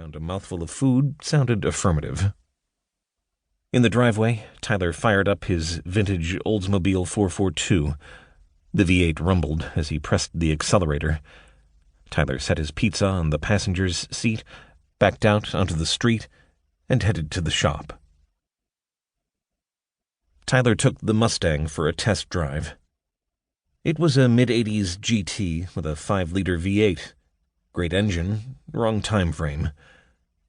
around a mouthful of food sounded affirmative. In the driveway, Tyler fired up his vintage Oldsmobile 442. The V8 rumbled as he pressed the accelerator. Tyler set his pizza on the passenger's seat, backed out onto the street, and headed to the shop. Tyler took the Mustang for a test drive. It was a mid-'80s GT with a 5-liter V8. Great engine, wrong time frame.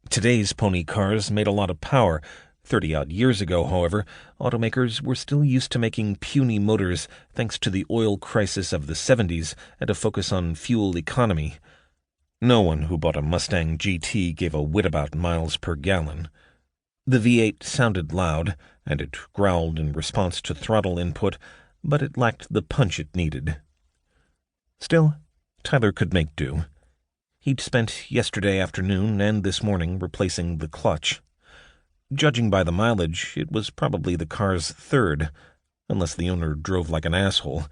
Today's pony cars made a lot of power. 30-odd years ago, however, automakers were still used to making puny motors thanks to the oil crisis of the 70s and a focus on fuel economy. No one who bought a Mustang GT gave a whit about miles per gallon. The V8 sounded loud, and it growled in response to throttle input, but it lacked the punch it needed. Still, Tyler could make do. He'd spent yesterday afternoon and this morning replacing the clutch. Judging by the mileage, it was probably the car's third, unless the owner drove like an asshole.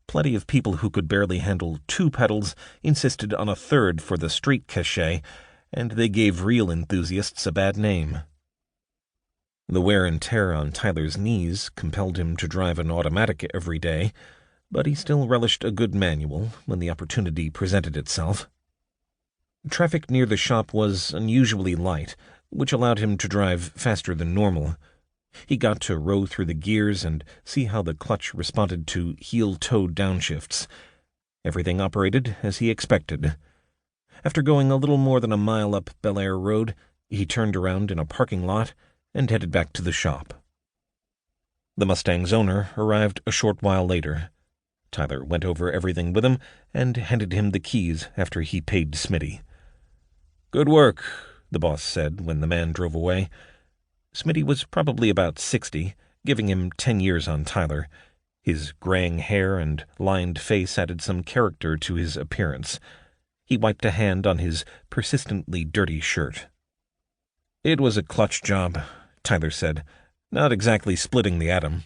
Plenty of people who could barely handle 2 pedals insisted on a third for the street cachet, and they gave real enthusiasts a bad name. The wear and tear on Tyler's knees compelled him to drive an automatic every day, but he still relished a good manual when the opportunity presented itself. Traffic near the shop was unusually light, which allowed him to drive faster than normal. He got to row through the gears and see how the clutch responded to heel-toe downshifts. Everything operated as he expected. After going a little more than a mile up Bel Air Road, he turned around in a parking lot and headed back to the shop. The Mustang's owner arrived a short while later. Tyler went over everything with him and handed him the keys after he paid Smitty. "Good work," the boss said when the man drove away. Smitty was probably about 60, giving him 10 years on Tyler. His graying hair and lined face added some character to his appearance. He wiped a hand on his persistently dirty shirt. "It was a clutch job," Tyler said, "not exactly splitting the atom."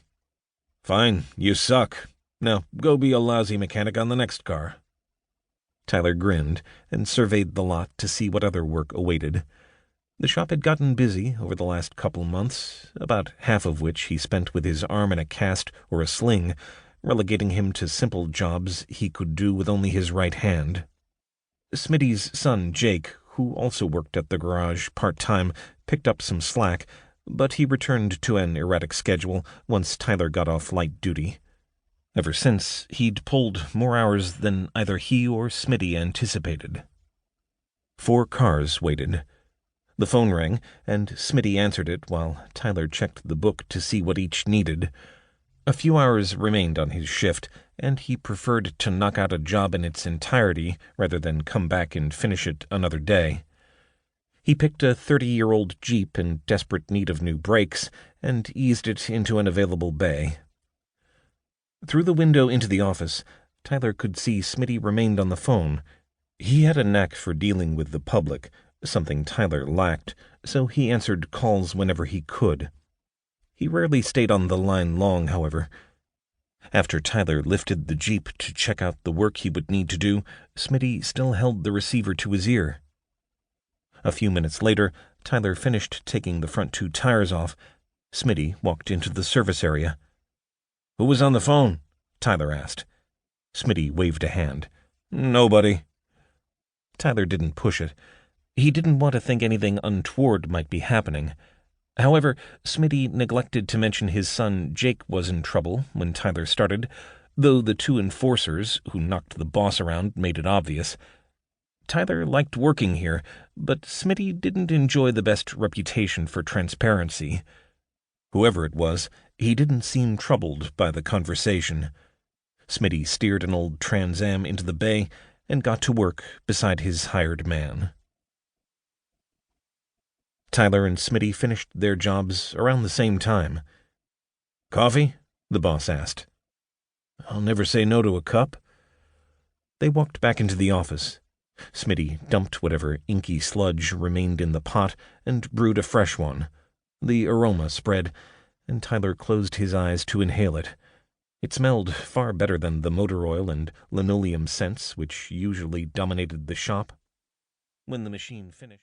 "Fine, you suck. Now go be a lousy mechanic on the next car." Tyler grinned and surveyed the lot to see what other work awaited. The shop had gotten busy over the last couple months, about half of which he spent with his arm in a cast or a sling, relegating him to simple jobs he could do with only his right hand. Smitty's son, Jake, who also worked at the garage part-time, picked up some slack, but he returned to an erratic schedule once Tyler got off light duty. Ever since, he'd pulled more hours than either he or Smitty anticipated. 4 cars waited. The phone rang, and Smitty answered it while Tyler checked the book to see what each needed. A few hours remained on his shift, and he preferred to knock out a job in its entirety rather than come back and finish it another day. He picked a 30-year-old Jeep in desperate need of new brakes and eased it into an available bay. Through the window into the office, Tyler could see Smitty remained on the phone. He had a knack for dealing with the public, something Tyler lacked, so he answered calls whenever he could. He rarely stayed on the line long, however. After Tyler lifted the Jeep to check out the work he would need to do, Smitty still held the receiver to his ear. A few minutes later, Tyler finished taking the front 2 tires off. Smitty walked into the service area. "Who was on the phone?" Tyler asked. Smitty waved a hand. "Nobody." Tyler didn't push it. He didn't want to think anything untoward might be happening. However, Smitty neglected to mention his son Jake was in trouble when Tyler started, though the 2 enforcers who knocked the boss around made it obvious. Tyler liked working here, but Smitty didn't enjoy the best reputation for transparency. Whoever it was, he didn't seem troubled by the conversation. Smitty steered an old Trans Am into the bay and got to work beside his hired man. Tyler and Smitty finished their jobs around the same time. "Coffee?" the boss asked. "I'll never say no to a cup." They walked back into the office. Smitty dumped whatever inky sludge remained in the pot and brewed a fresh one. The aroma spread, and Tyler closed his eyes to inhale it. It smelled far better than the motor oil and linoleum scents which usually dominated the shop. When the machine finished,